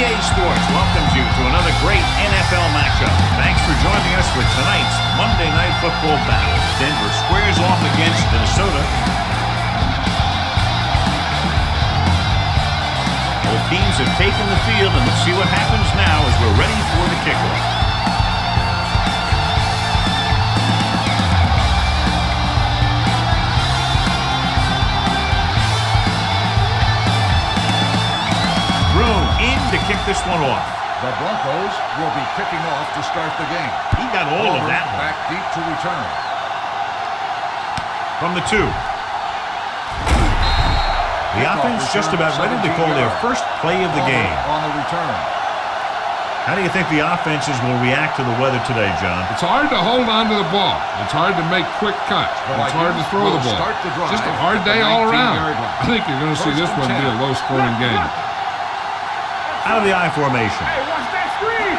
EA Sports welcomes you to another great NFL matchup. Thanks for joining us for tonight's Monday Night Football battle. Denver squares off against Minnesota. Both teams have taken the field, and let's see what happens now as we're ready for the kickoff. To kick this one off. The Broncos will be kicking off to start the game. He got all of that. Back deep to return. From the 2. The offense just about ready to call their first play of the game. On the return. How do you think the offenses will react to the weather today, John? It's hard to hold on to the ball. It's hard to make quick cuts. It's hard to throw the ball. Just a hard day all around. I think you're going to see this one be a low-scoring game. Out of the I formation. Hey, watch that screen.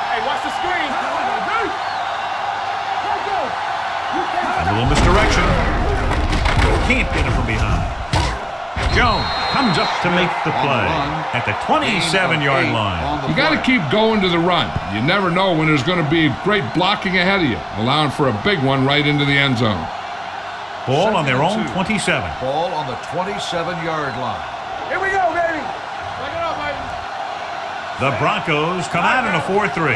Hey, watch the screen. A little misdirection. Can't get it from behind. Jones comes up to make the play at the 27-yard line. You got to keep going to the run. You never know when there's going to be great blocking ahead of you, allowing for a big one right into the end zone. Ball on their own 27. Ball on the 27-yard line. Here we go, baby. Look it up, baby. The Broncos come out in a 4-3.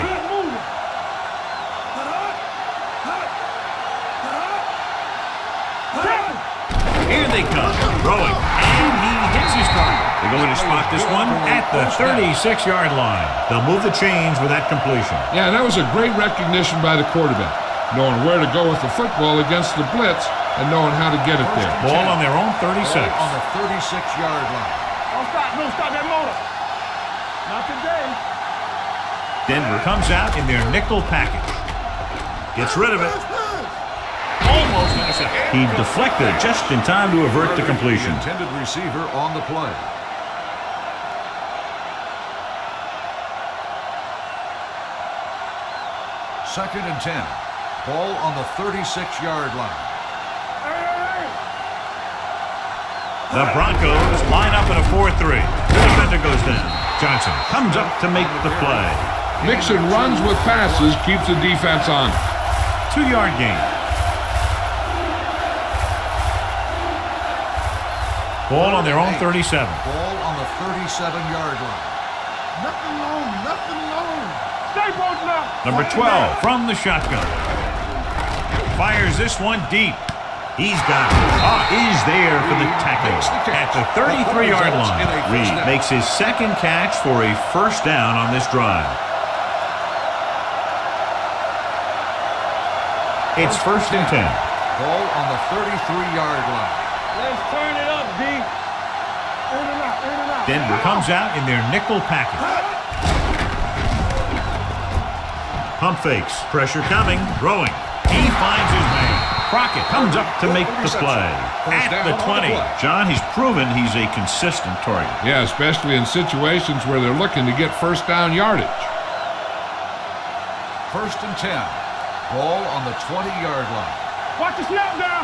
Here they come, throwing, and he hits his target. They're going to spot this one at the 36-yard line. They'll move the chains with that completion. Yeah, that was a great recognition by the quarterback, knowing where to go with the football against the blitz and knowing how to get it there. Ball on their own 36. Ball on the 36-yard line. Don't stop that motor. Not today. Denver comes out in their nickel package. Gets rid of it. Almost intercepted. He deflected just in time to avert the completion. The intended receiver on the play. Second and 10. Ball on the 36-yard line. The Broncos line up in a 4-3. The defender goes down. Johnson comes up to make the play. Mixing runs with passes keeps the defense on. 2-yard gain. Ball on their own 37. Ball on the 37-yard line. Nothing long. Stay posted up. Number 12 from the shotgun. Fires this one deep. He's got it. Is there for the tackle at the 33-yard line. Reed makes his second catch for a first down on this drive. It's first and 10. Ball on the 33-yard line. Let's turn it up, D. In and out. Denver comes out in their nickel package. Pump fakes. Pressure coming. Throwing. He finds his man. Crockett comes up to make the play at the 20. John, he's proven he's a consistent target. Yeah, especially in situations where they're looking to get first down yardage. First and 10. Ball on the 20-yard line. Watch the snap down.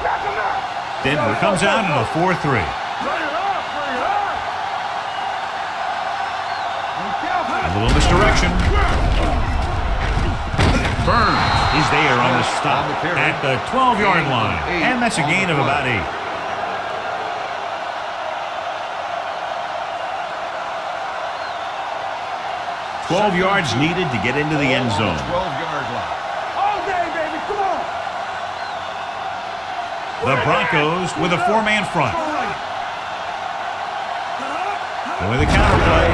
Back him up. Denver comes out in a 4-3. Bring it up. A little misdirection. Burns is there on the stop at the 12-yard line. And that's a gain of about 8. Twelve yards needed to get into the end zone. 12-yard line. All day, baby. Come on. The Broncos with a 4-man front. With a counter play.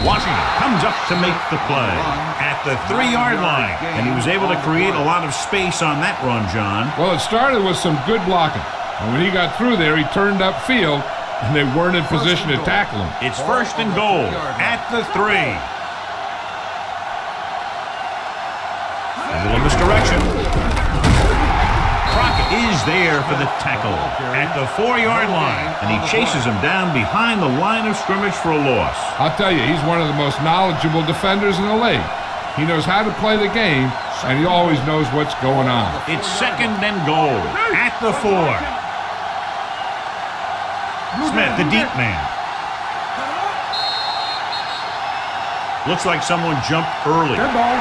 Washington comes up to make the play at the 3-yard line. And he was able to create a lot of space on that run, John. Well, it started with some good blocking. And when he got through there, he turned upfield, and they weren't in position to tackle him. It's first and goal at the 3. A little misdirection. Crockett is there for the tackle at the 4-yard line, and he chases him down behind the line of scrimmage for a loss. I'll tell you, he's one of the most knowledgeable defenders in the league. He knows how to play the game, and he always knows what's going on. It's second and goal at the 4. Smith, the deep man. Looks like someone jumped early. Good ball.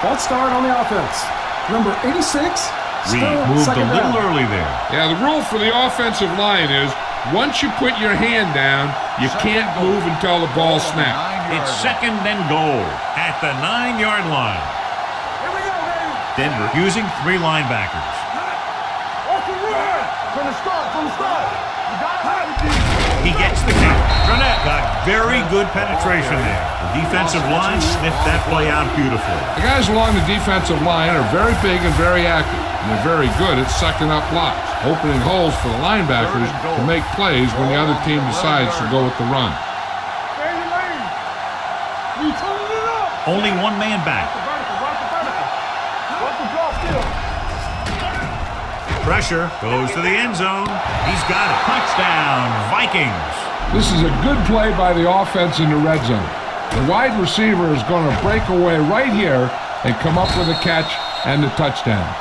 False start on the offense. Number 86. Reed moved a little early there. Yeah, the rule for the offensive line is once you put your hand down, you can't move until the ball snaps. It's second and goal at the 9-yard line. Here we go, baby. Denver using 3 linebackers. Off the run. From the start. You got it. He gets the count. Burnett got very good penetration there. The defensive line sniffed that play out beautifully. The guys along the defensive line are very big and very active, and they're very good at sucking up blocks, opening holes for the linebackers to make plays when the other team decides to go with the run. Stay in your lane. You turning it up. Only 1 man back. Watch the drop still. Pressure goes to the end zone. He's got it. Touchdown, Vikings. This is a good play by the offense in the red zone. The wide receiver is going to break away right here and come up with a catch and the touchdown.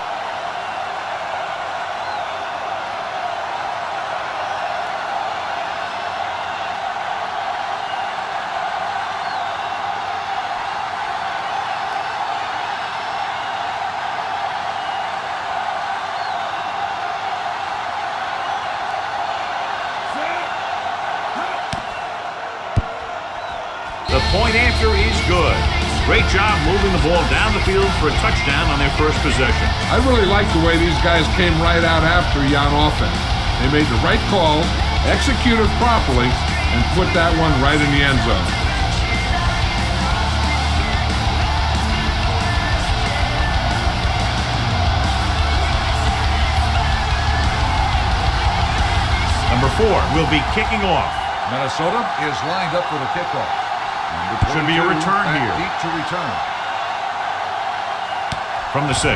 The point after is good. Great job moving the ball down the field for a touchdown on their first possession. I really like the way these guys came right out after you on offense. They made the right call, executed properly, and put that one right in the end zone. Number 4 will be kicking off. Minnesota is lined up for the kickoff. Should be a return here. Deep to return. From the 6.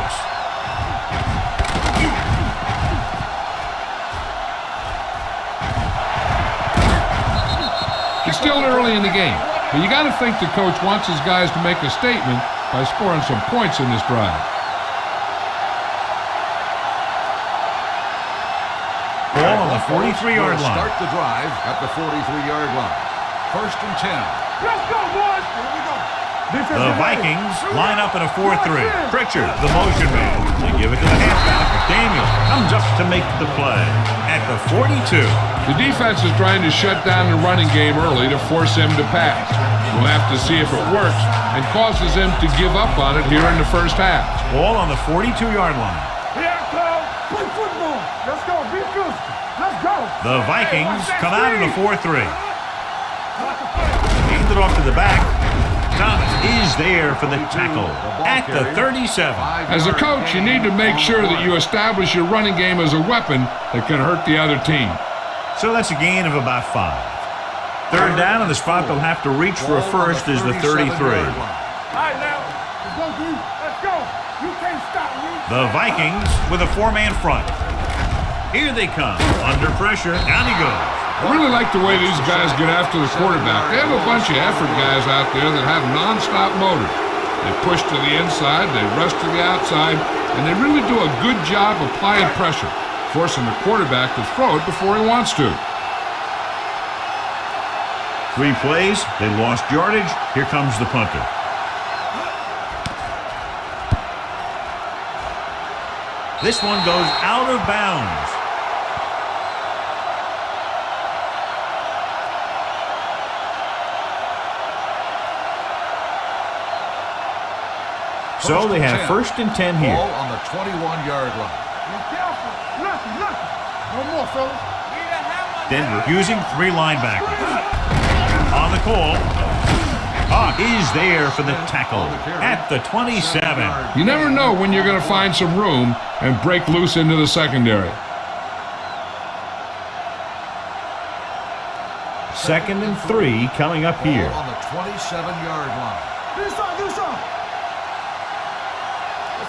It's still early in the game, but you got to think the coach wants his guys to make a statement by scoring some points in this drive. Ball on the 43-yard line. Start the drive at the 43-yard line. First and 10. Let's go, boys. Here we go. The Vikings line up in a 4-3. Pritchard, the motion man. They give it to the halfback. Daniel comes up to make the play at the 42. The defense is trying to shut down the running game early to force him to pass. We'll have to see if it works and causes him to give up on it here in the first half. Ball on the 42-yard line. Here I come. Play football. Let's go. Be physical. Let's go. The Vikings come out in a 4-3. Hand it off to the back. Thomas is there for the tackle at the 37. As a coach, you need to make sure that you establish your running game as a weapon that can hurt the other team. So that's a gain of about 5. Third down, and the spot they'll have to reach for a first is the 33. All right, now. Let's go, D. Let's go. You can't stop me. The Vikings with a 4-man front. Here they come. Under pressure. Down he goes. I really like the way these guys get after the quarterback. They have a bunch of effort guys out there that have non-stop motors. They push to the inside, they rush to the outside, and they really do a good job applying pressure, forcing the quarterback to throw it before he wants to. 3 plays, they lost yardage. Here comes the punter. This one goes out of bounds. So they have first and 10 here. Ball on the 21-yard line. Be careful. Listen. No more, fellas. Denver using 3 linebackers. On the call. Is there for the tackle at the 27. You never know when you're going to find some room and break loose into the secondary. Second and 3 coming up here. Ball on the 27-yard line. Do something.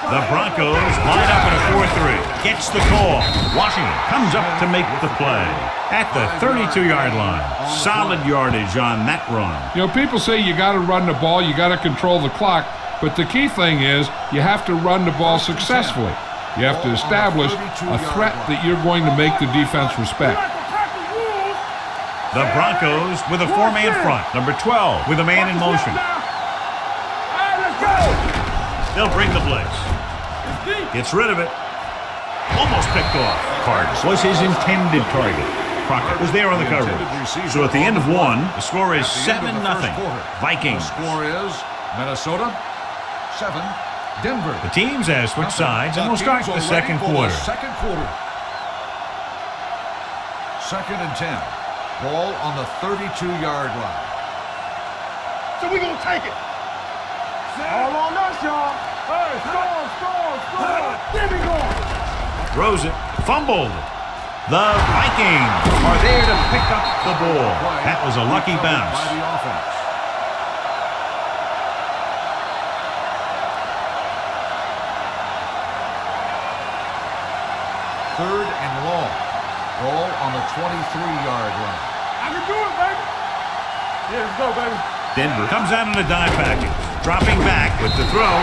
The Broncos line up in a 4-3. Gets the call. Washington comes up to make the play at the 32-yard line. Solid yardage on that run. You know, people say you got to run the ball, you got to control the clock, but the key thing is you have to run the ball successfully. You have to establish a threat that you're going to make the defense respect. The Broncos with a four-man front. Number 12 with a man in motion. Hey, let's go. They'll bring the blitz. Gets rid of it. Almost picked off. Cards was his intended target. Crockett was there on the coverage. So at the end of one, the score is 7-0. Vikings. The score is Minnesota 7, Denver. The teams have switched sides, and we'll start the second quarter. Second quarter. 2nd and 10. Ball on the 32-yard line. So we gonna take it. All on us, y'all. Hey, score. There we go. Throws it. Fumbled. The Vikings are there to pick up the ball. That was a lucky bounce. By the offense. Third and long. Ball on the 23-yard line. I can do it, baby. Yeah, let's go, baby. Denver comes out in a dime package. Dropping back with the throw.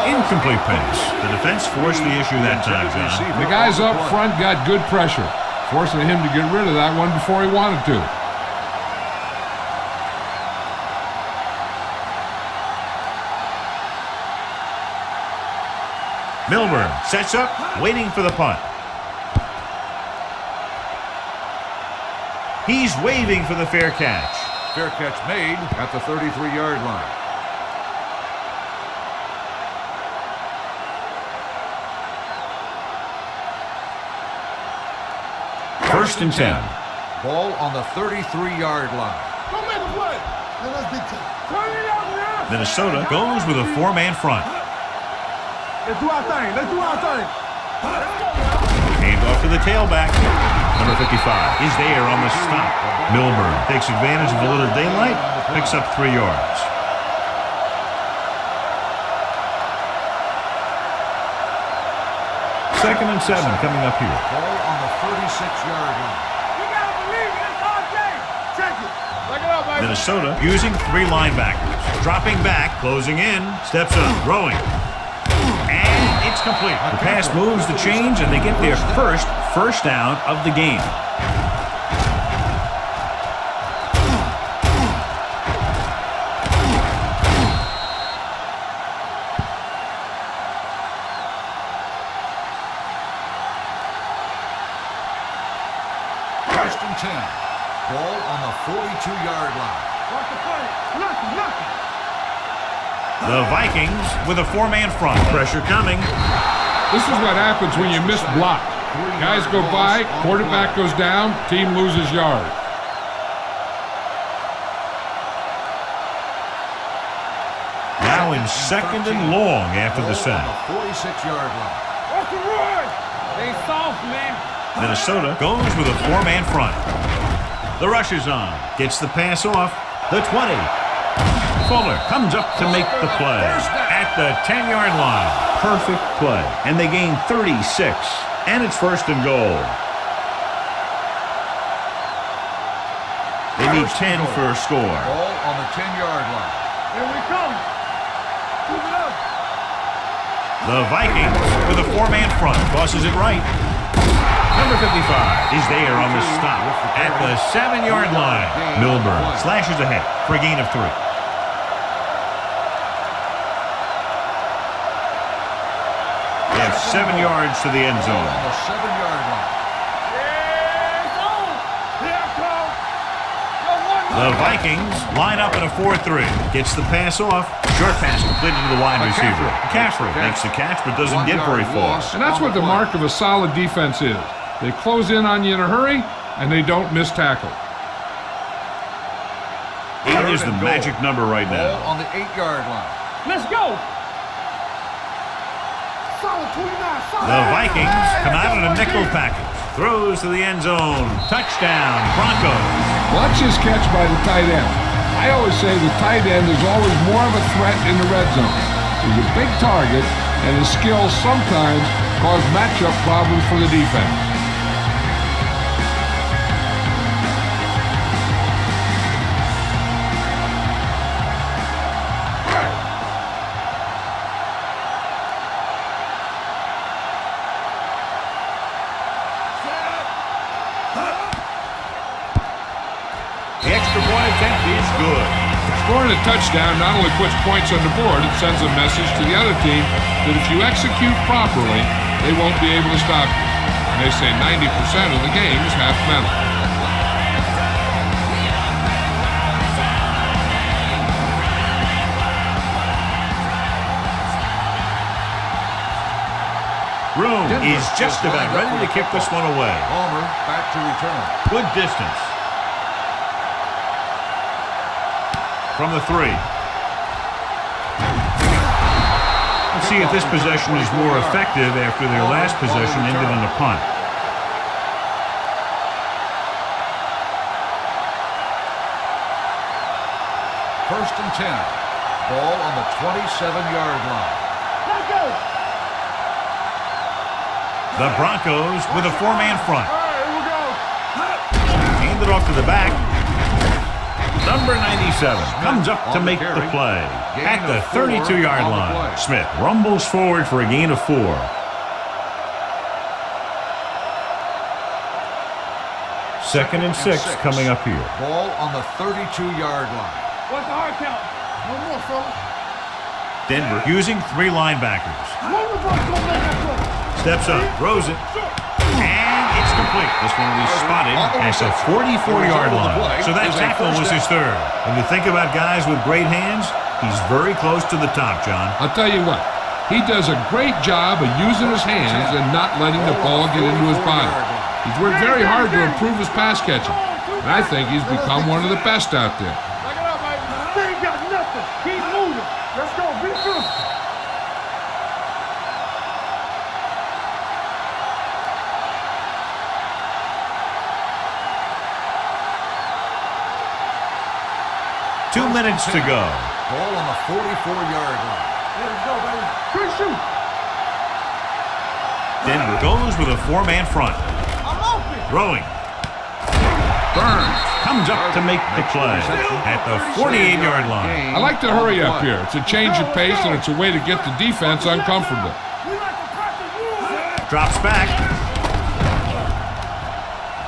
Incomplete pass. The defense forced the issue that time, John. The guys up front got good pressure, forcing him to get rid of that one before he wanted to. Milburn sets up, waiting for the punt. He's waving for the fair catch. Fair catch made at the 33-yard line. First and 10. Ball on the 33-yard line. Don't make a play. Then let's big time. Turn it out now. Minnesota goes with a four-man front. Let's do our thing. Let's do our thing. Hand off to the tailback. Number 55 is there on the stop. Milburn takes advantage of a little daylight, picks up 3 yards. Second and 7 coming up here. Ball on the 36-yard line. You gotta believe it. It's our game. Check it. Check it out, baby. Minnesota using 3 linebackers. Dropping back, closing in, steps up, throwing. And it's complete. The pass moves the chains, and they get their first down of the game. First and 10. Ball on the 42-yard line. Watch the play. Nothing. The Vikings with a four-man front. Pressure coming. This is what happens when you miss block. Guys go by, quarterback goes down, team loses yard. Now in second and long after the sack. 46-yard line. Watch the run. They soft, man. Minnesota goes with a four-man front. The rush is on. Gets the pass off. The 20. Fuller comes up to make the play. At the 10-yard line. Perfect play. And they gain 36. And it's first and goal. They need 10 for a score. Ball on the 10-yard line. Here we come. Move it up. The Vikings with a four-man front. Crosses it right. Number 55 is there on the stop at the 7-yard line. Milburn slashes ahead for a gain of 3. They have 7 yards to the end Ball zone. on the 7-yard line. It's on. Here I come. The Vikings line up in a 4-3. Gets the pass off. Short pass completed to the wide receiver. McCaffrey makes the catch but doesn't get very far. And that's what the mark of a solid defense is. They close in on you in a hurry, and they don't miss tackle. 8 is the magic number right Ball now. on the 8-yard line. Let's go. Solid 29. Solid. The Vikings come out in a nickel package. Throws to the end zone. Touchdown, Broncos. Watch his catch by the tight end. I always say the tight end is always more of a threat in the red zone. He's a big target, and his skills sometimes cause matchup problems for the defense. extra point attempt is good. Scoring a touchdown not only puts points on the board, it sends a message to the other team that if you execute properly, they won't be able to stop you. And they say 90% of the game is half mental. Room is just about ready to kick this one away. Palmer back to return. Good distance. From the 3. Let's see if this possession is more effective after their last possession ended in a punt. First and 10. Ball on the 27-yard line. Let's go. The Broncos with a 4-man front. All right, here we go. Hand it off to the back. Number 97 comes up to make the play at the 32-yard line. Smith rumbles forward for a gain of 4. Second and 6 coming up here. Ball on the 32-yard line. What's the hard count? No more, fellas. Denver using 3 linebackers. One of us gonna make that play. Steps up, throws it, and it's complete. This one will be spotted at the 44-yard line. So that tackle was his 3rd. When you think about guys with great hands, he's very close to the top, John. I'll tell you what, he does a great job of using his hands and not letting the ball get into his body. He's worked very hard to improve his pass catching, and I think he's become one of the best out there. Back it up, baby. They ain't got nothing. Keep moving. Let's go. Be physical. Two minutes to go. Ball on the 44-yard line. Let's go, baby. Quick shoot. Denver goes with a 4-man front. I'm open. Throwing. Burns comes up to make the play at the 48-yard line. I like to hurry up here. It's a change of pace, and it's a way to get the defense uncomfortable. We like to practice rules. Drops back.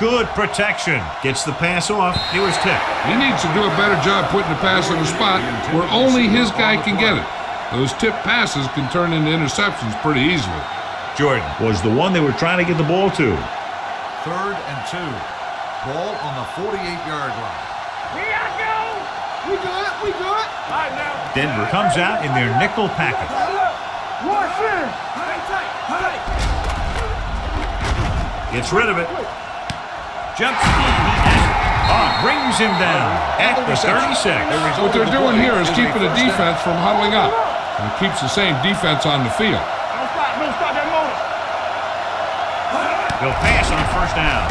Good protection. Gets the pass off. He was tipped. He needs to do a better job putting the pass in a spot where only his guy can get it. Those tipped passes can turn into interceptions pretty easily. Jordan was the one they were trying to get the ball to. 3rd and 2. Ball on the 48-yard line. Here I go. We good. We good. All right, now. Denver comes out in their nickel package. Rush in. Tight. Gets rid of it. Jumps. He has it. Brings him down at the 36. What they're doing here is keeping the defense from huddling up. And it keeps the same defense on the field. Don't stop that motor. He'll pass on 1st down.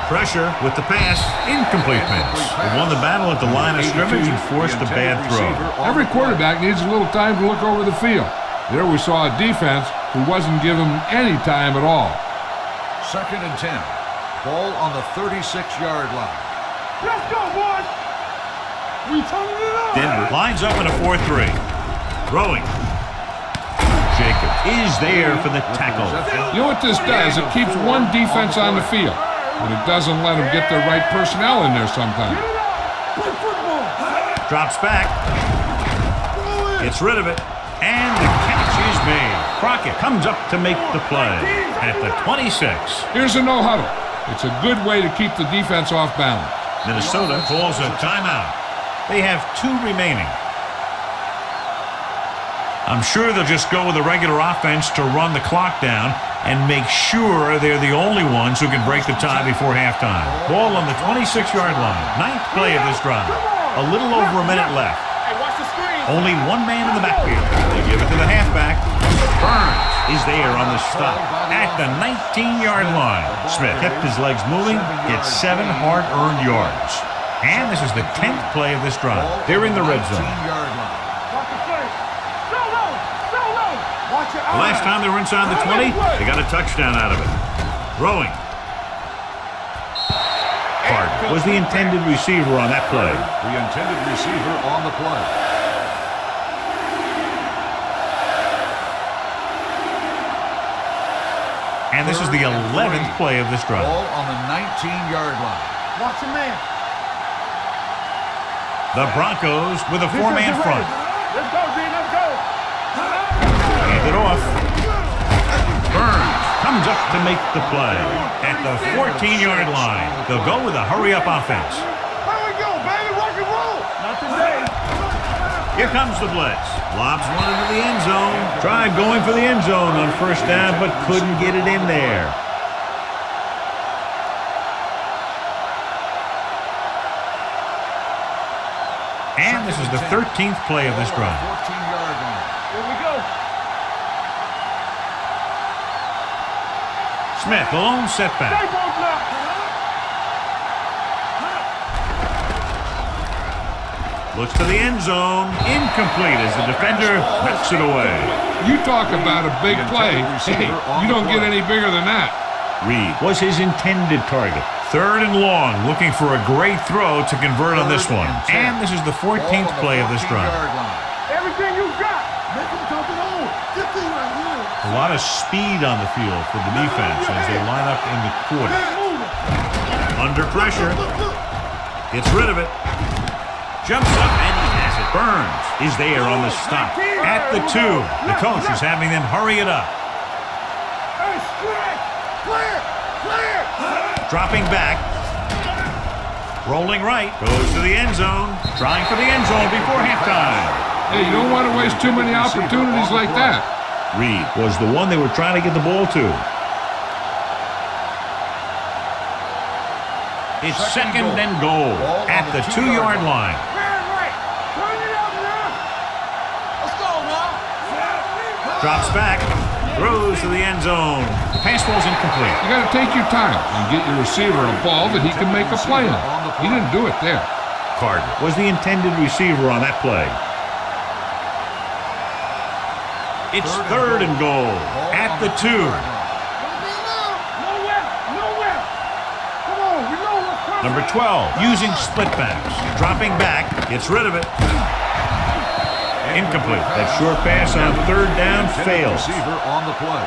Pressure with the pass. Incomplete pass. They won the battle at the line of scrimmage and forced a bad throw. Every quarterback needs a little time to look over the field. There we saw a defense who wasn't given any time at all. 2nd and 10. Ball on the 36-yard line. Let's go, boys. We turning it up. Denver lines up in a 4-3. Throwing. Jacobs is there for the tackle. You know what this does? It keeps one defense on the field, but it doesn't let them get the right personnel in there sometimes. Play football. Drops back. Gets rid of it. And the catch is made. Crockett comes up to make the play at the 26. Here's a no-huddle. It's a good way to keep the defense off balance. Minnesota calls a timeout. They have 2 remaining. I'm sure they'll just go with a regular offense to run the clock down and make sure they're the only ones who can break the tie before halftime. Ball on the 26-yard line. 9th play of this drive. A little over a minute left. Hey, watch the screen. Only 1 man in the backfield. They give it to the halfback. Burns is there on the stop at the 19-yard line. Smith kept his legs moving, gets 7 hard-earned yards. And this is the 10th play of this drive. They're in the red zone. Watch the play. Solo. Watch your eyes. The last time they were inside the 20, they got a touchdown out of it. Throwing. Carter was the intended receiver on that play. The intended receiver on the play. And this is the 11th play of this drive. Ball on the 19-yard line. Watch your man. The Broncos with a four-man front. Let's go, D. Let's go. Hand it off. Burns comes up to make the play at the 14-yard line. They'll go with a hurry-up offense. Here we go, baby. Rock and roll. Not today. Here comes the blitz. Lobs one into the end zone. Tried going for the end zone on first down, but couldn't get it in there. And this is the 13th play of this drive. 14-yard line. Here we go. Smith, the lone setback. Stay ball block. Looks to the end zone. Incomplete as the defender knocks it away. You talk about a big play. Hey, you don't get any bigger than that. Reed was his intended target. 3rd and long, looking for a great throw to convert on this one. And this is the 14th play of this drive. Everything you got. Make him dump it on. Good thing right here. A lot of speed on the field for the defense as they line up in the quarter. Under pressure. Gets rid of it. Jumps up and he has it. Burns is there on the stop. At the 2. The coach is having them hurry it up. Hey, stretch. Clear. Clear. Dropping back. Rolling right. Goes to the end zone. Trying for the end zone before halftime. Hey, you don't want to waste too many opportunities like that. Reed was the one they were trying to get the ball to. It's second and goal at the 2-yard line. Right. Turn it up now. Let's go now. Drops back. Throws to the end zone. Pass ball's incomplete. You got to take your time and get your receiver a ball that he can make a play on. He didn't do it there. Carter was the intended receiver on that play. It's 3rd and goal at the 2. Nowhere. Come on, we know what's coming. Number 12 using split backs. Dropping back. Gets rid of it. Incomplete. That short pass on 3rd down fails. Receiver on the play.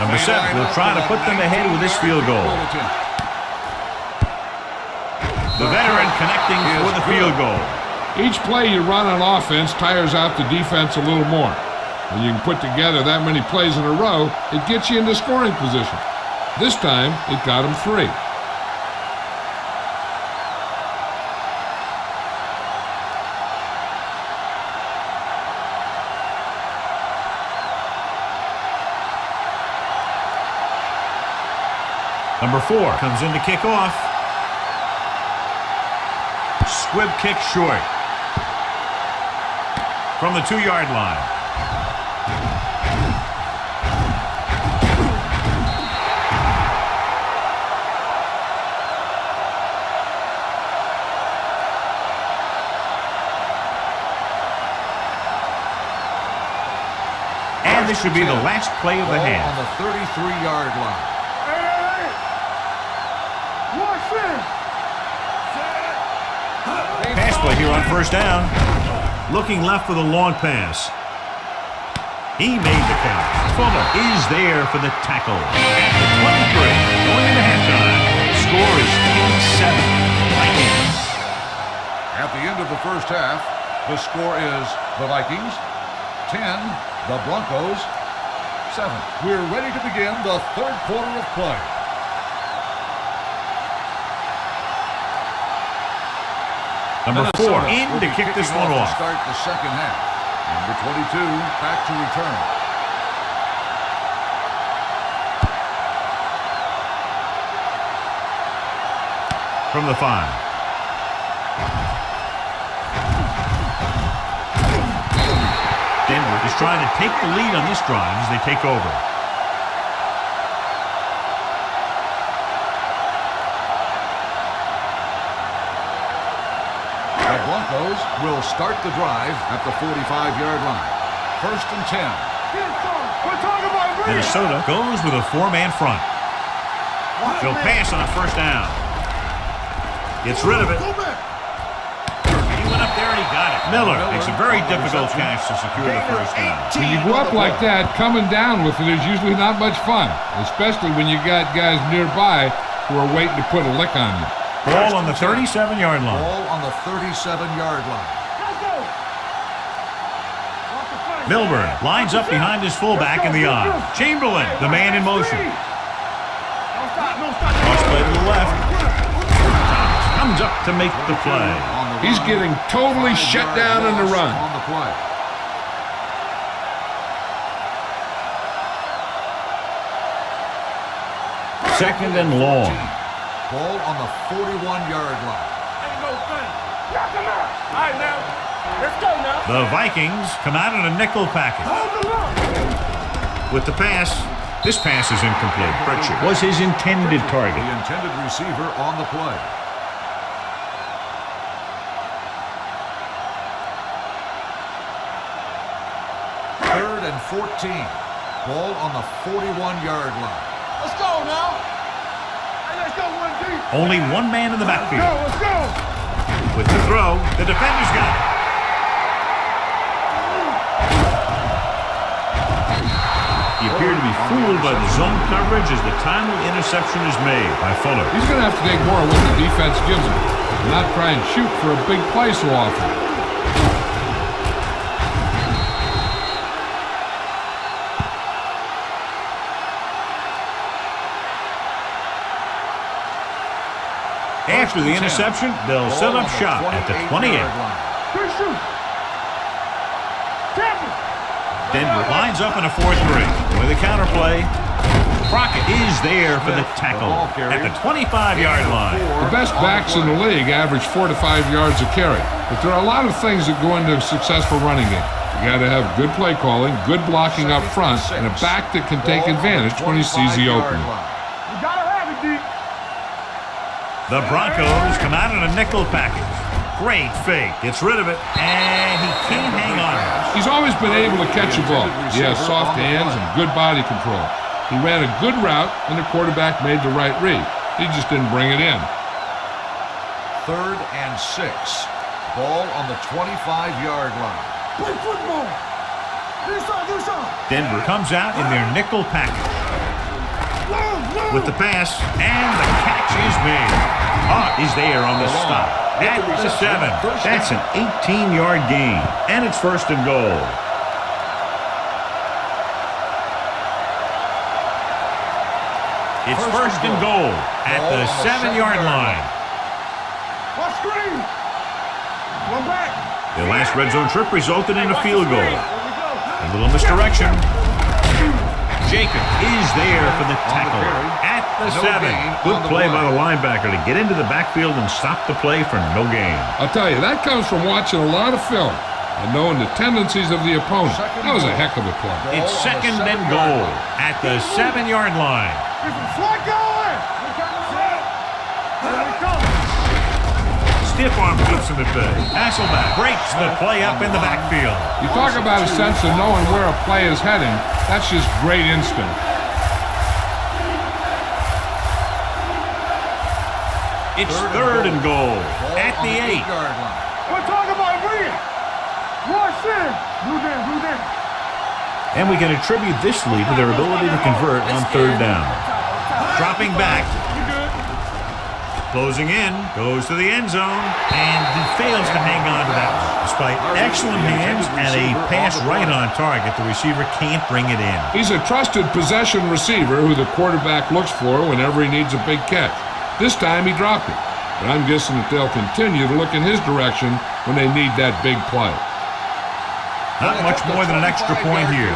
Number 7 will try to put them ahead with this field goal. The veteran connecting for the field goal. Each play you run on offense tires out the defense a little more. When you can put together that many plays in a row, it gets you into scoring position. This time, it got him 3. Number 4 comes in to kick off. Squib kick short. From the 2-yard line. And this should be the last play of the half. On the 33-yard line. Pass play here on first down. Looking left for the long pass. He made the catch. Fuller is there for the tackle. At the 23, going into halftime. The score is 10-7. Vikings. At the end of the first half, the score is the Vikings 10, the Broncos 7. We're ready to begin the 3rd quarter of play. Number 4 in to kick this one off. Start the second half. Number 22 back to return. From the 5. Denver is trying to take the lead on this drive as they take over. The Broncos will start the drive at the 45-yard line. 1st and 10. We're talking about Reed. Minnesota goes with a 4-man front. They'll pass on first down. Gets rid of it. He went up there and he got it. Miller makes a very difficult catch to secure the first down. When you go up like that, coming down with it is usually not much fun, especially when you got guys nearby who are waiting to put a lick on you. Ball on the 37-yard line. Ball on the 37-yard line. Milburn lines up behind his fullback in the I. Chamberlain, the man in motion. Cross play to the left. Comes up to make the play. He's getting totally shut down in the run. On the play. Second and long. Ball on the 41-yard line. All right, now. Let's go now. The Vikings come out in a nickel package. With the pass, this pass is incomplete. Pritchard was his intended target. The intended receiver on the play. Third and 14. Ball on the 41-yard line. Let's go now. Hey, let's go one deep. Only one man in the backfield. Let's go. With the throw, the defender's got it. He appeared to be fooled by the zone coverage as the timely interception is made by Fuller. He's going to have to take more of what the defense gives him and not try and shoot for a big play so often. After the interception, they'll set up shop at the 28. Denver lines up in a 4-3 with a counterplay. Crockett is there for the tackle at the 25-yard line. The best backs in the league average 4 to 5 yards a carry, but there are a lot of things that go into a successful running game. You got to have good play calling, good blocking up front, and a back that can take advantage when he sees the opening. The Broncos come out in a nickel package. Great fake. Gets rid of it, and he can't hang on. He's always been able to catch a ball. He has soft hands and good body control. He ran a good route, and the quarterback made the right read. He just didn't bring it in. Third and 6. Ball on the 25-yard line. Play football. Do something. Denver comes out in their nickel package. With the pass, and the catch is made. Is there on the stop at the 7. That's an 18-yard gain, and it's first and goal. It's first and goal at the 7-yard line. What screen? One back. The last red zone trip resulted in a field goal. A little misdirection. Jacob is there for the tackle at the 7. Good play by the linebacker to get into the backfield and stop the play for no gain. I'll tell you, that comes from watching a lot of film and knowing the tendencies of the opponent. That was a heck of a play. It's second and goal at the 7-yard line. Stiff arm keeps him at bay. Hasselback breaks the play up in the backfield. You talk about a sense of knowing where a play is heading. That's just great instinct. It's third and goal at the 8. We're talking about win. Rush in. Blue down. And we can attribute this lead to their ability to convert on third down. Dropping back. Closing in, goes to the end zone, and he fails to hang on to that one. Despite excellent hands and a pass right on target, the receiver can't bring it in. He's a trusted possession receiver who the quarterback looks for whenever he needs a big catch. This time he dropped it, but I'm guessing that they'll continue to look in his direction when they need that big play. Not much more than an extra point here.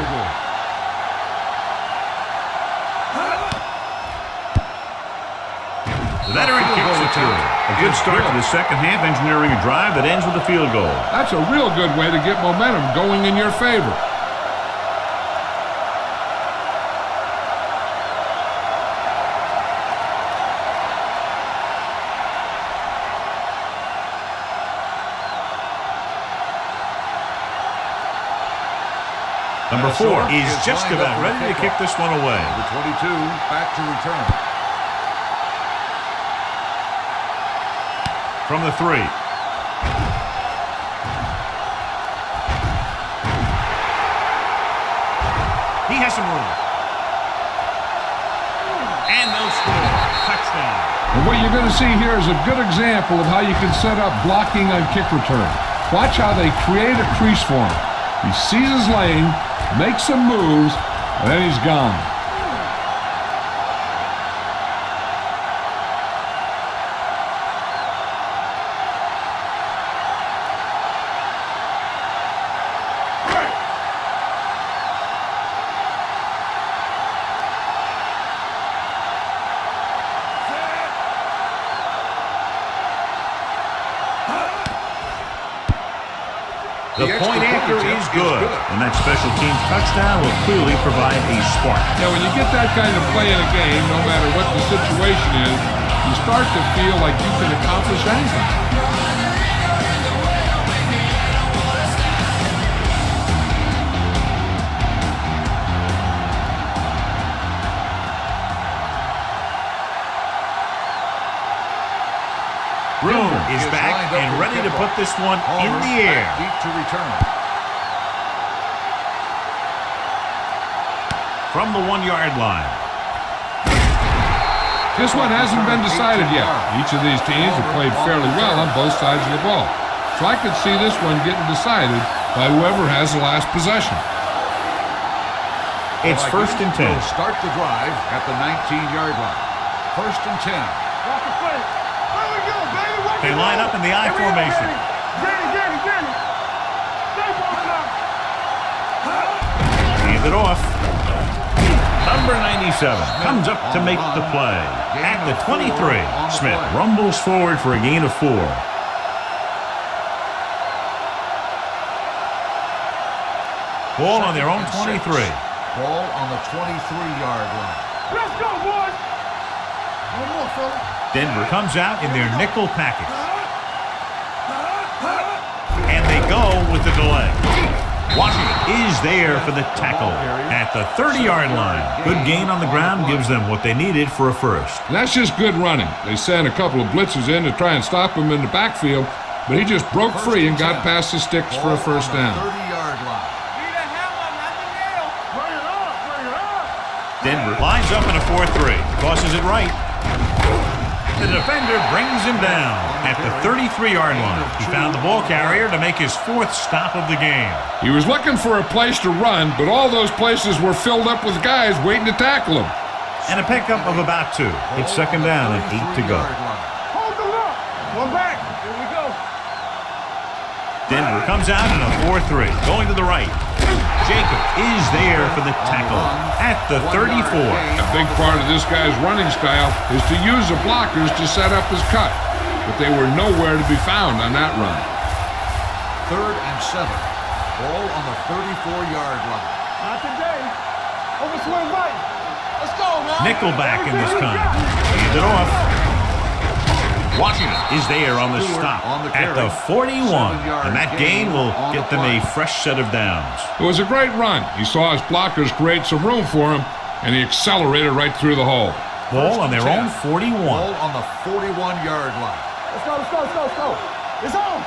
The veteran kicks it to him. A good start to the second half, engineering a drive that ends with a field goal. That's a real good way to get momentum going in your favor. Number 4 is just about ready to kick this one away. Number 22 back to return. from the 3. He has some room. And no score. Touchdown. And what you're going to see here is a good example of how you can set up blocking on kick return. Watch how they create a crease for him. He sees his lane, makes some moves, and then he's gone. The point after is good, and that special teams touchdown will clearly provide a spark. Now, when you get that kind of play in a game, no matter what the situation is, you start to feel like you can accomplish anything. Room is back and ready to put this one in the air. Deep to return. From the 1-yard line. This one hasn't been decided yet. Each of these teams have played fairly well on both sides of the ball. So I could see this one getting decided by whoever has the last possession. It's 1st and 10. Will start the drive at the 19-yard line. 1st and 10. Rock the play. There we go, baby. Rock They and line roll. up in the I Here we go, formation. baby. Get it. Stay balling out. Hand it off. Number 97 comes up to make the play. At the 23, Smith rumbles forward for a gain of 4. Ball on their own 23. Ball on the 23-yard line. Let's go, boys. One more, fella. Denver comes out in their nickel package. And they go with the delay. Washington is there for the tackle at the 30-yard line. Good gain on the ground gives them what they needed for a first. That's just good running. They sent a couple of blitzes in to try and stop him in the backfield, but he just broke free and got past the sticks for a first down. 30-yard line. Bring it up. Denver lines up in a 4-3. Tosses it right. The defender brings him down at the 33-yard line. He found the ball carrier to make his 4th stop of the game. He was looking for a place to run, but all those places were filled up with guys waiting to tackle him. And a pickup of about 2. It's 2nd down and 8 to go. Hold them up. One back. Here we go. Denver comes out in a 4-3, going to the right. Jacob is there for the tackle at the 34. A big part of this guy's running style is to use the blockers to set up his cut, but they were nowhere to be found on that run. 3rd and 7. Ball on the 34-yard line. Not today. Over swing right. Let's go, man. Nickelback in this time. Hand it off. Washington is there on the stop at the 41. And that gain will get them a fresh set of downs. It was a great run. He saw his blockers create some room for him, and he accelerated right through the hole. Ball on their own 41. Ball on the 41-yard line. Let's go. It's on.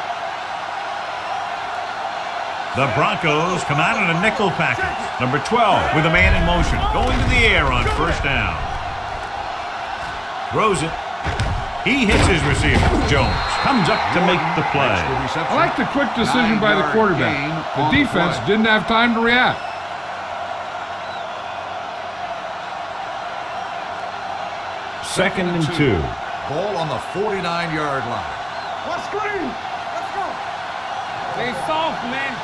The Broncos come out in a nickel package. Number 12 with a man in motion. Going to the air on 1st down. Throws it. He hits his receiver. Jones comes up to make the play. I like the quick decision by the quarterback. The defense didn't have time to react. 2nd and 2. Ball on the 49-yard line. One screen. Let's go. Stay soft, man.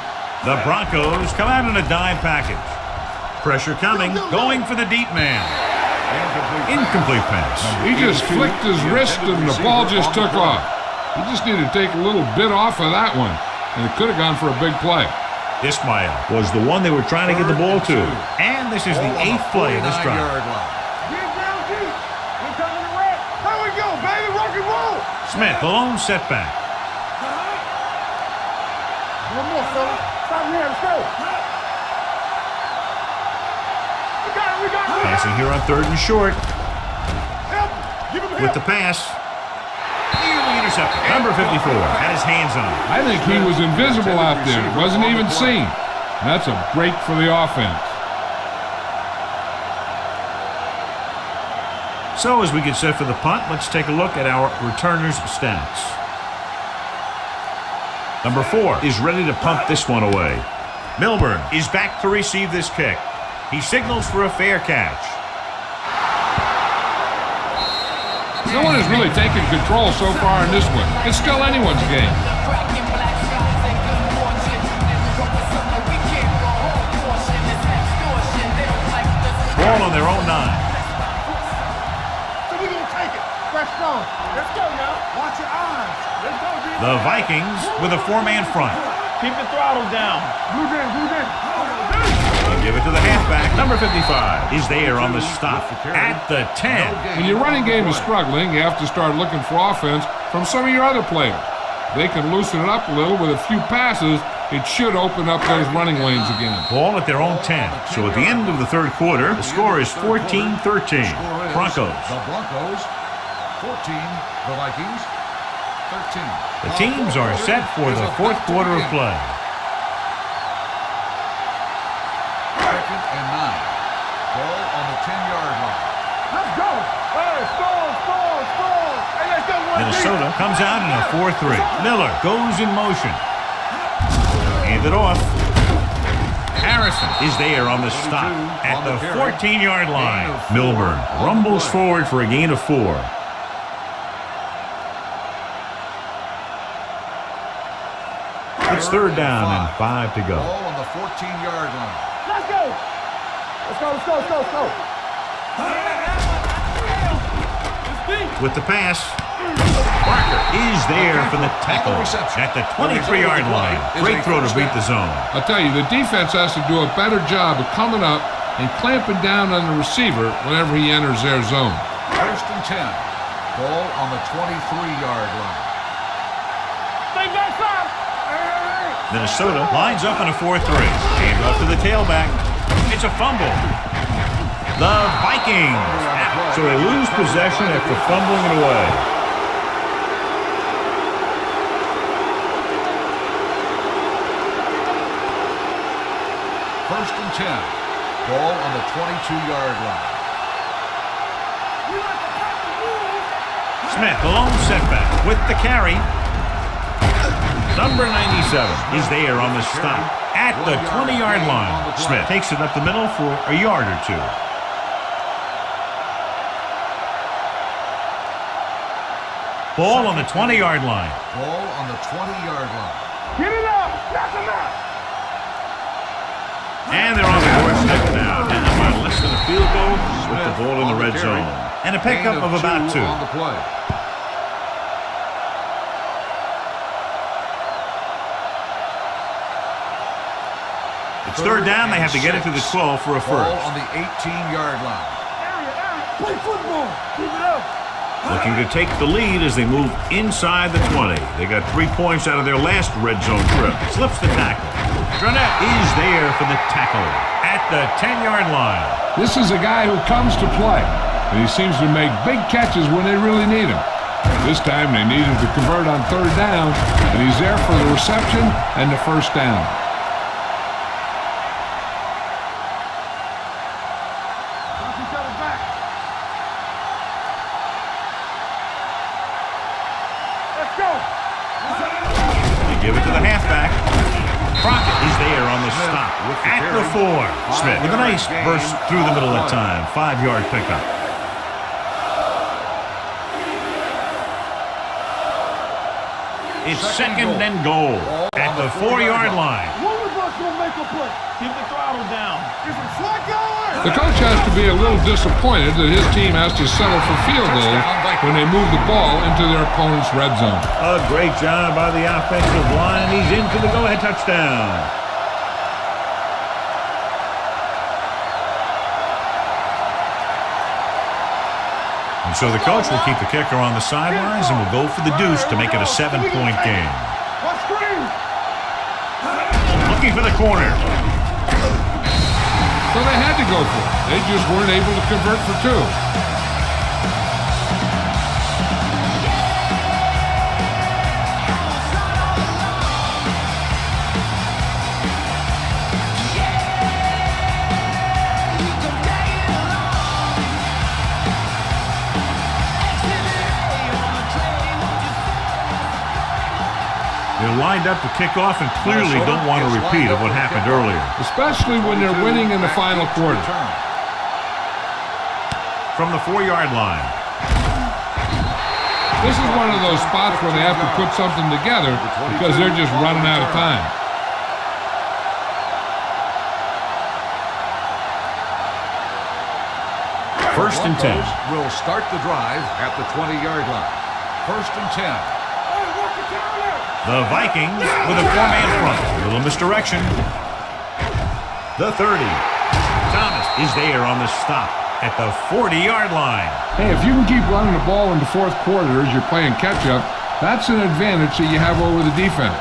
The Broncos come out in a dime package. Pressure coming. Going for the deep man. Incomplete pass. He just flicked his wrist and the ball just took off. He just needed to take a little bit off of that one, and it could have gone for a big play. Ismail was the one they were trying to get the ball to. And this is the 8th play of this drive. Get down deep. We're coming to red. There we go, baby. Rock and roll. Smith, the lone setback. One more, fella. Stop here. Let's go. We got it. Passing here on 3rd and short. Help. Give him With help. the pass. Nearly intercepted. Number 54 had his hands on it. I think he was invisible out there. Wasn't even seen. And that's a break for the offense. So as we get set for the punt, let's take a look at our returners' stats. Number 4 is ready to punt this one away. Milburn is back to receive this kick. He signals for a fair catch. No one has really taken control so far in this one. It's still anyone's game. Ball on their own 9. So we're going to take it. Fresh stone. Let's go, y'all. Watch your eyes. Let's go, D. The Vikings with a 4-man front. Keep the throttle down. Blue in, blue in. They give it to the halfback. Number 55 is there on the stop at the 10. When your running game is struggling, you have to start looking for offense from some of your other players. They can loosen it up a little with a few passes. It should open up those running lanes again. Ball at their own 10. So at the end of the third quarter, the score is 14-13. Broncos. The Broncos, 14. The Vikings, 13. The teams are set for the fourth quarter of play. Second and 9. Ball on the 10-yard line. Let's go. Hey, score. Hey, let's go. Minnesota comes out in a 4-3. Miller goes in motion. Hand it off. Harrison is there on the stop at the 14-yard line. Milburn rumbles forward for a gain of 4. It's third down and 5 to go. Ball on the 14-yard line. Let's go. Let's go. With the pass, Parker is there for the tackle at the 23-yard line. Great throw to beat the zone. I'll tell you, the defense has to do a better job of coming up and clamping down on the receiver whenever he enters their zone. First and 10. Ball on the 23-yard line. Stay back up. Minnesota lines up in a 4-3. Hand off to the tailback. It's a fumble. The Vikings. So they lose possession after fumbling it away. First and 10. Ball on the 22-yard line. Smith, a lone setback with the carry. Number 97 is there on the stop at the 20-yard line. Smith takes it up the middle for a yard or 2. Ball on the 20-yard line. Ball on the 20-yard line. Get it up. Knock him out. And they're on the doorstep now. Down by less than a field goal with the ball in the red zone. And a pickup of about 2. On the play. It's third down. They have to get it to the 12 for a Ball first. on the 18-yard line. Play football. Keep it up. Looking to take the lead as they move inside the 20. They got 3 points out of their last red zone trip. Slips the tackle. Dronette is there for the tackle at the 10-yard line. This is a guy who comes to play, and he seems to make big catches when they really need him. This time they needed to convert on third down, and he's there for the reception and the first down. Give it to the halfback. Crockett is there on the stop at the 4. Smith with a nice burst through the middle of time. 5-yard pickup. It's second and goal at the 4-yard line. One of us will make a play. Keep the throttle down. Is it slide going? The coach has to be a little disappointed that his team has to settle for field goals when they move the ball into their opponent's red zone. A great job by the offensive line. He's in for the go-ahead touchdown. And so the coach will keep the kicker on the sidelines and will go for the deuce to make it a 7-point game. Looking for the corner. So they had to go for it. They just weren't able to convert for 2. They're lined up to kick off and clearly don't want a repeat of what happened earlier. Especially when they're winning in the final quarter. From the 4-yard line. This is one of those spots where they have to put something together because they're just running out of time. First and 10. Will start the drive at the 20-yard line. First and 10. The Vikings with a 4-man front. A little misdirection. The 30. Thomas is there on the stop at the 40-yard line. Hey, if you can keep running the ball in the fourth quarter as you're playing catch-up, that's an advantage that you have over the defense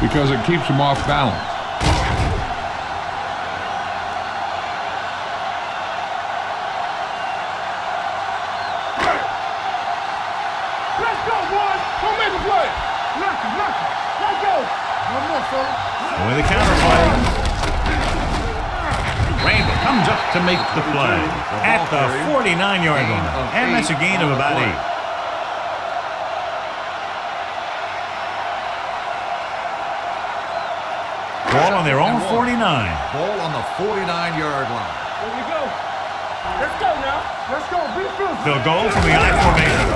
because it keeps them off balance. Let's go, boys. Don't make a play. Knock it. Let's go. One more, sir. Going the counter play. Randall comes up to make the play at the 49-yard line. And that's a gain of about 8. Ball on their own 49. Ball on the 49-yard line. There you go. Let's go now. Let's go. Be good. They'll go from the I formation.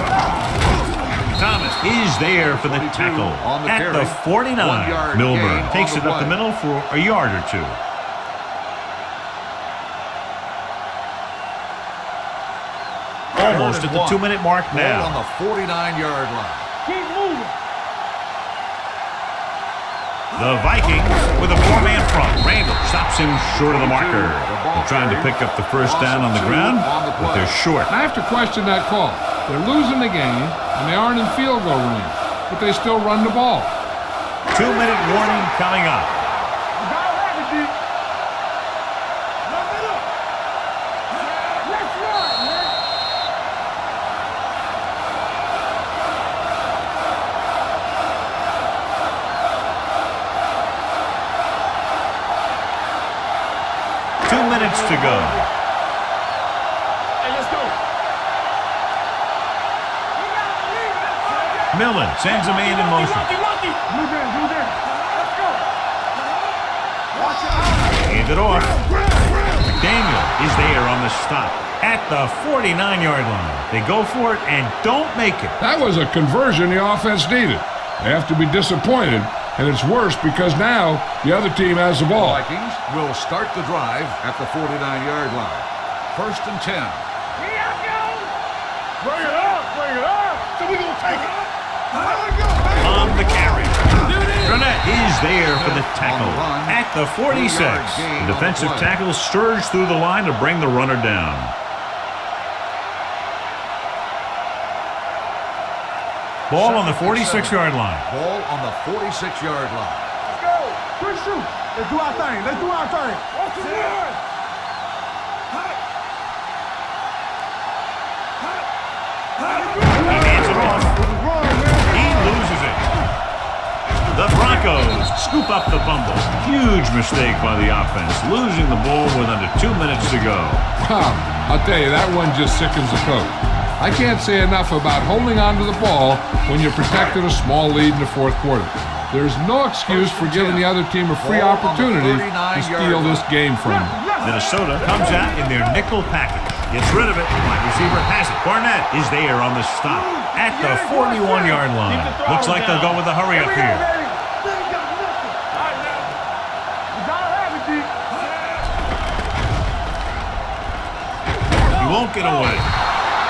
Thomas is there for the tackle at the 49. Milburn takes it up the middle for a yard or 2. Almost at the 2-minute mark now. Ball on the 49-yard line. Keep moving. The Vikings with a 4-man front. Randall stops him short of the marker. They're trying to pick up the first down on the ground, but they're short. I have to question that call. They're losing the game, and they aren't in field goal range, but they still run the ball. 2-minute warning coming up. You gotta have it, D. Lock it up. Let's run, man. Minutes to go. Hey, let's go. Millen sends a man in motion. Monkey. Move in. Let's go. Watch it out. Hand it off. McDaniel is there on the stop at the 49-yard line. They go for it and don't make it. That was a conversion the offense needed. They have to be disappointed, and it's worse because now the other team has the ball. Vikings will start the drive at the 49-yard line. First and 10. Here I go. Bring it up. So we gonna take it. On the carry. Burnett is there for the tackle at the 46. The defensive tackle surged through the line to bring the runner down. Ball on the 46-yard line. Ball on the 46-yard line. Let's go. Quick shoot. Let's do our thing. Watch the run. He hands it off. He loses it. The Broncos scoop up the fumble. Huge mistake by the offense, losing the ball with under 2 minutes to go. Wow, I'll tell you, that one just sickens the coach. I can't say enough about holding on to the ball when you're protecting a small lead in the fourth quarter. There's no excuse for giving the other team a free opportunity to steal this game from them. Minnesota comes out in their nickel package. Gets rid of it. Wide receiver has it. Barnett is there on the stop at the 41-yard line. Looks like they'll go with the hurry up here. He won't get away.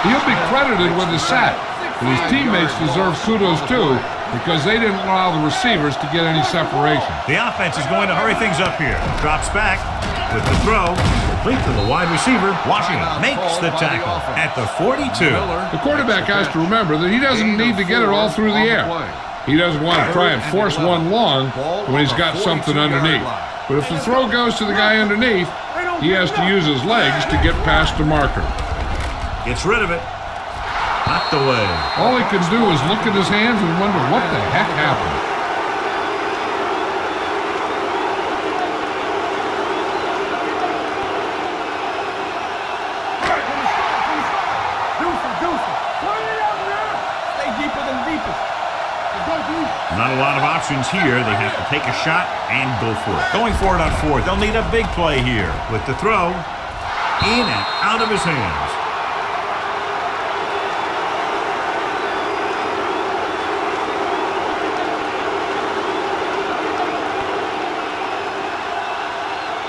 He'll be credited with the sack, but his teammates deserve kudos too because they didn't allow the receivers to get any separation. The offense is going to hurry things up here. Drops back with the throw. Complete to the wide receiver. Washington makes the tackle at the 42. The quarterback has to remember that he doesn't need to get it all through the air. He doesn't want to try and force one long when he's got something underneath. But if the throw goes to the guy underneath, he has to use his legs to get past the marker. Gets rid of it. Knocked away. All he can do is look at his hands and wonder what the heck happened. Stay deeper than deepest. Go deep. Not a lot of options here. They have to take a shot and go for it. Going for it on fourth. They'll need a big play here with the throw in and out of his hands.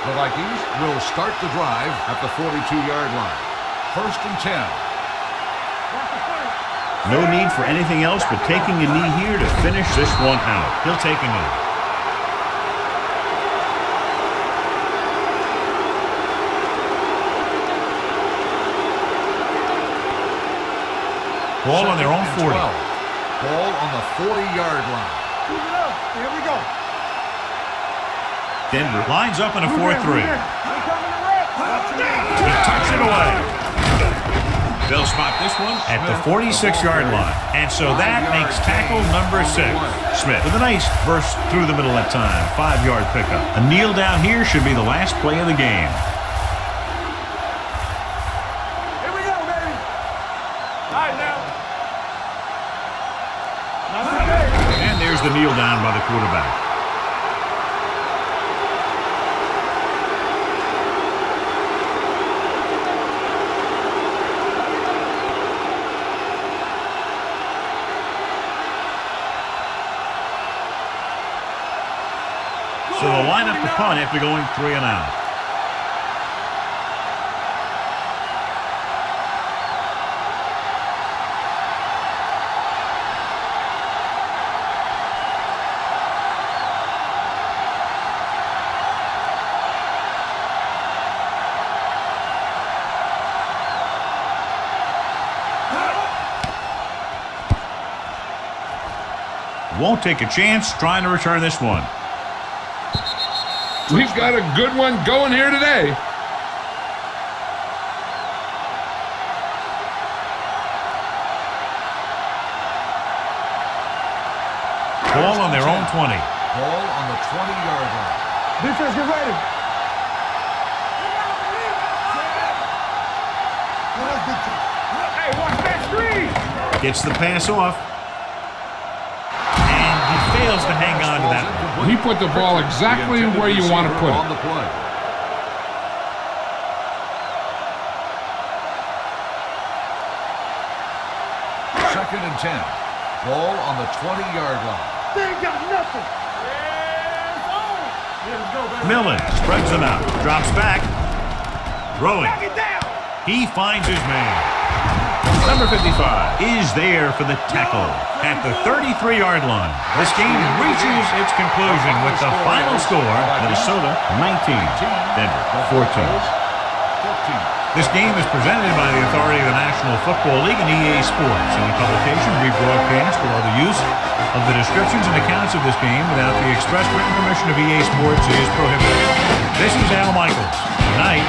The Vikings will start the drive at the 42-yard line. 1st and 10. No need for anything else but taking a knee here to finish this one out. He'll take a knee. Ball on their own 40. Ball on the 40-yard line. Here we go. Denver lines up in a 4-3. He tucks it away. They'll spot this one at the 46-yard line. And so that makes tackle number 6. Smith with a nice burst through the middle that time. 5-yard pickup. A kneel down here should be the last play of the game. Here we go, baby. All right, now. And there's the kneel down by the quarterback. So they'll line up the punt after going 3 and out. Won't take a chance trying to return this one. We've got a good one going here today. Ball on their own 20. Ball on the 20-yard line. Defense, get ready. Hey, watch that screen. Gets the pass off. And he fails to hang on to that one. He put the ball exactly where you want to put on it. the play. Second and 10. Ball on the 20-yard line. They ain't got nothing. Let's go, baby. Millen spreads them out. Drops back. Throwing. Back it down. He finds his man. Number 55 is there for the tackle at the 33-yard line. This game reaches its conclusion with the final score, Minnesota 19, Denver 14. This game is presented by the authority of the National Football League and EA Sports. Any publication, rebroadcast, or other use of the descriptions and accounts of this game without the express written permission of EA Sports is prohibited. This is Al Michaels. Good night.